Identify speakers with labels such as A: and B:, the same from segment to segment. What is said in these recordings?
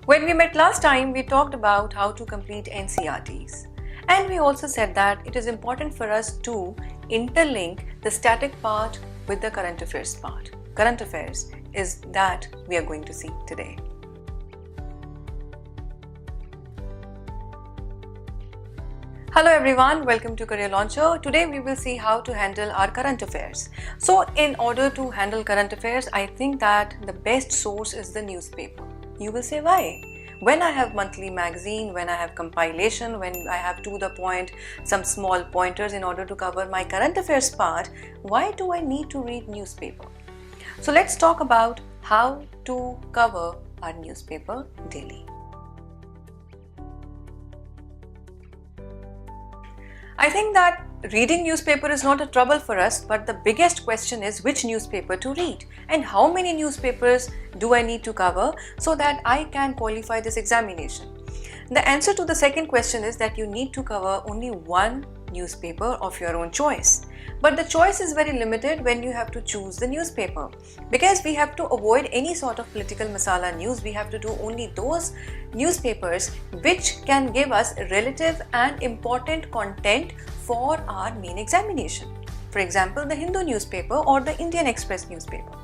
A: When we met last time, we talked about how to complete NCERTs. And we also said that it is important for us to interlink the static part with the current affairs part. Current affairs is that we are going to see today. Hello everyone, welcome to Career Launcher. Today we will see how to handle our current affairs. So in order to handle current affairs, I think that the best source is the newspaper. You will say why? When I have monthly magazine, when I have compilation, when I have to the point some small pointers in order to cover my current affairs part, why do I need to read newspaper? So let's talk about how to cover our newspaper daily. I think that reading newspaper is not a trouble for us, but the biggest question is which newspaper to read and how many newspapers do I need to cover so that I can qualify this examination. The answer to the second question is that you need to cover only one newspaper of your own choice. But the choice is very limited when you have to choose the newspaper, because we have to avoid any sort of political masala news. We have to do only those newspapers which can give us relative and important content for our main examination. For example, the Hindu newspaper or the Indian Express newspaper.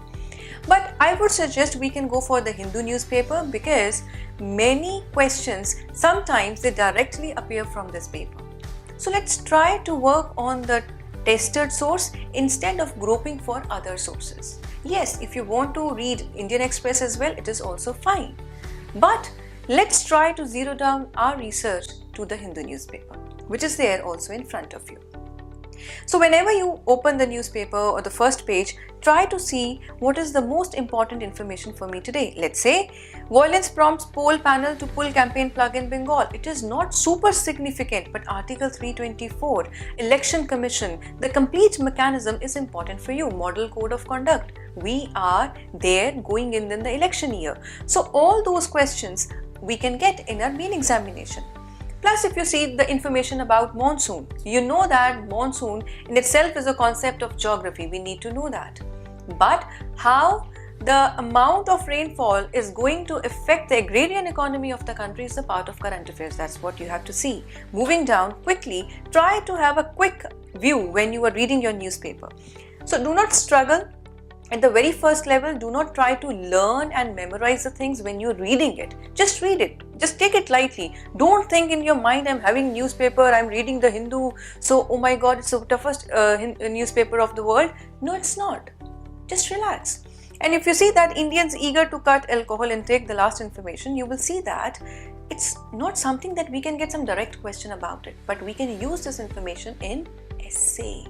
A: But I would suggest we can go for the Hindu newspaper because many questions sometimes they directly appear from this paper. So let's try to work on the tested source instead of groping for other sources. Yes, if you want to read Indian Express as well, it is also fine. But let's try to zero down our research to the Hindu newspaper, which is there also in front of you. So whenever you open the newspaper or the first page, try to see what is the most important information for me today. Let's say, violence prompts poll panel to pull campaign plug in Bengal. It is not super significant, but Article 324, Election Commission, the complete mechanism is important for you. Model Code of Conduct. We are there going in the election year. So all those questions we can get in our main examination. Plus, if you see the information about monsoon, you know that monsoon in itself is a concept of geography. We need to know that. But how the amount of rainfall is going to affect the agrarian economy of the country is a part of current affairs. That's what you have to see. Moving down quickly, try to have a quick view when you are reading your newspaper. So do not struggle. At the very first level, do not try to learn and memorize the things when you're reading it. Just read it. Just take it lightly. Don't think in your mind, I'm having newspaper, I'm reading the Hindu, so oh my god, it's the toughest newspaper of the world. No, it's not. Just relax. And if you see that Indians eager to cut alcohol intake, the last information, you will see that it's not something that we can get some direct question about it, but we can use this information in essay.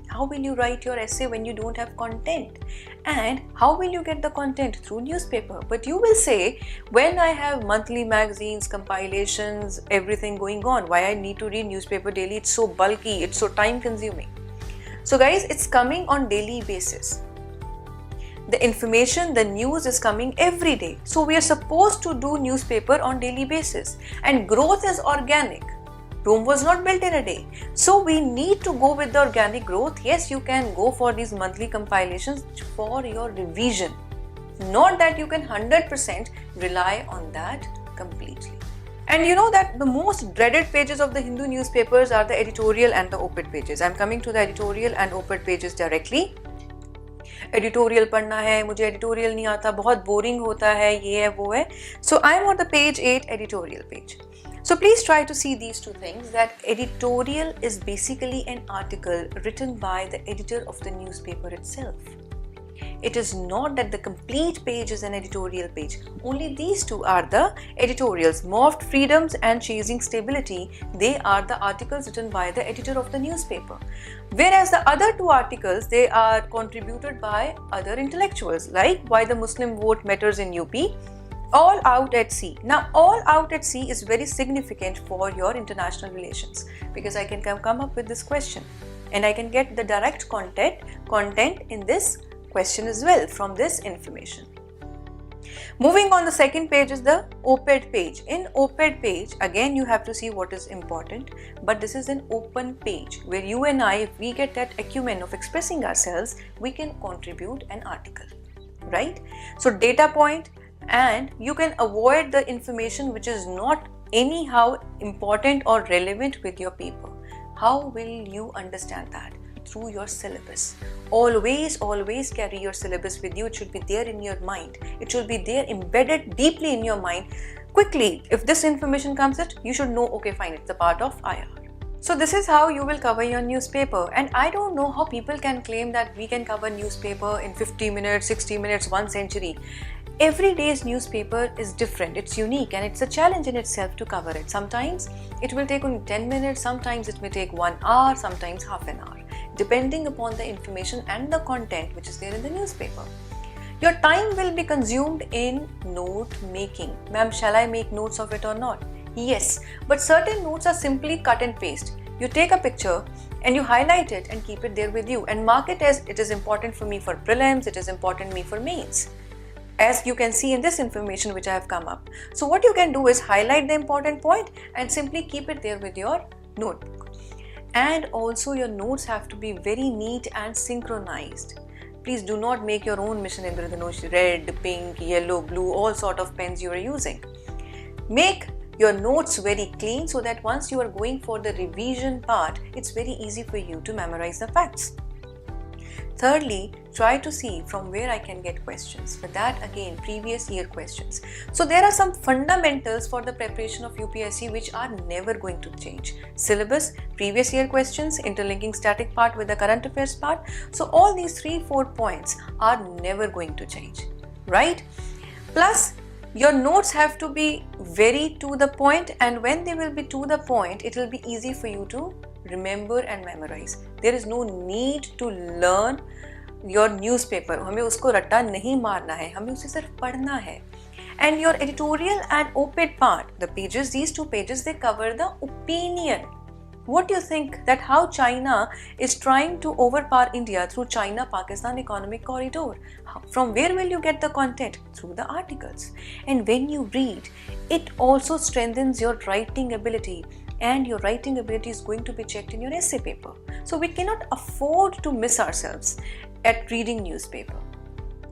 A: How will you write your essay when you don't have content? And how will you get the content? Through newspaper. But you will say, when I have monthly magazines, compilations, everything going on, why I need to read newspaper daily? It's so bulky, it's so time consuming. So guys, it's coming on daily basis. The information, the news is coming every day. So we are supposed to do newspaper on daily basis. And growth is organic. Rome was not built in a day. So we need to go with the organic growth. Yes, you can go for these monthly compilations for your revision. Not that you can 100% rely on that completely. And you know that the most dreaded pages of the Hindu newspapers are the editorial and the op-ed pages. I'm coming to the editorial and op-ed pages directly. Editorial पढ़ना है, मुझे editorial नहीं आता, बहुत boring होता है, ये है वो है. So I'm on the page 8 editorial page. So please try to see these two things, that editorial is basically an article written by the editor of the newspaper itself. It is not that the complete page is an editorial page. Only these two are the editorials. Morphed Freedoms and Chasing Stability, they are the articles written by the editor of the newspaper. Whereas the other two articles, they are contributed by other intellectuals, like Why the Muslim Vote Matters in UP, All Out at Sea. Now, All Out at Sea is very significant for your international relations, because I can come up with this question and I can get the direct content in this question as well from this information. Moving on, the second page is the op-ed page. In op-ed page, again you have to see what is important, but this is an open page where you and I, if we get that acumen of expressing ourselves, we can contribute an article, right? So data point, and you can avoid the information which is not anyhow important or relevant with your paper. How will you understand that? Through your syllabus. Always carry your syllabus with you. It should be there in your mind. It should be there embedded deeply in your mind. Quickly, if this information comes in, you should know, okay, fine, it's a part of IR. So this is how you will cover your newspaper. And I don't know how people can claim that we can cover newspaper in 50 minutes, 60 minutes, 1 century. Every day's newspaper is different, it's unique, and it's a challenge in itself to cover it. Sometimes it will take only 10 minutes, sometimes it may take 1 hour, sometimes half an hour, depending upon the information and the content which is there in the newspaper. Your time will be consumed in note making. Ma'am, shall I make notes of it or not? Yes, but certain notes are simply cut and paste. You take a picture and you highlight it and keep it there with you and mark it as it is important for me for prelims, it is important me for mains. As you can see in this information which I have come up. So what you can do is highlight the important point and simply keep it there with your notebook. And also your notes have to be very neat and synchronized. Please do not make your own Mission Indradhanush red, pink, yellow, blue, all sort of pens you are using. Make your notes very clean so that once you are going for the revision part, it's very easy for you to memorize the facts. Thirdly, try to see from where I can get questions. For that, again, previous year questions. So there are some fundamentals for the preparation of UPSC which are never going to change. Syllabus, previous year questions, interlinking static part with the current affairs part. So all these 3-4 points are never going to change, right? Plus, your notes have to be very to the point, and when they will be to the point, it will be easy for you to remember and memorize. There is no need to learn your newspaper. हमें उसको रट्टा नहीं मारना है, हमें उसे सिर्फ पढ़ना है. And your editorial and op-ed part, the pages, these 2 pages, they cover the opinion. What do you think that how China is trying to overpower India through China-Pakistan economic corridor? From where will you get the content? Through the articles. And when you read, it also strengthens your writing ability. And your writing ability is going to be checked in your essay paper. So we cannot afford to miss ourselves at reading newspaper.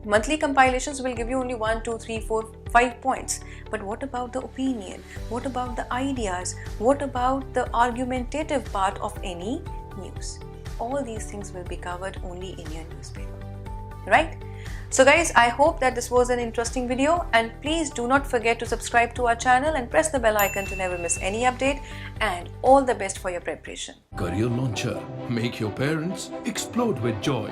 A: Monthly compilations will give you only 1, 2, 3, 4, 5 points. But what about the opinion? What about the ideas? What about the argumentative part of any news? All these things will be covered only in your newspaper, right? So guys, I hope that this was an interesting video, and please do not forget to subscribe to our channel and press the bell icon to never miss any update, and all the best for your preparation.
B: Career Launcher. Make your parents explode with joy.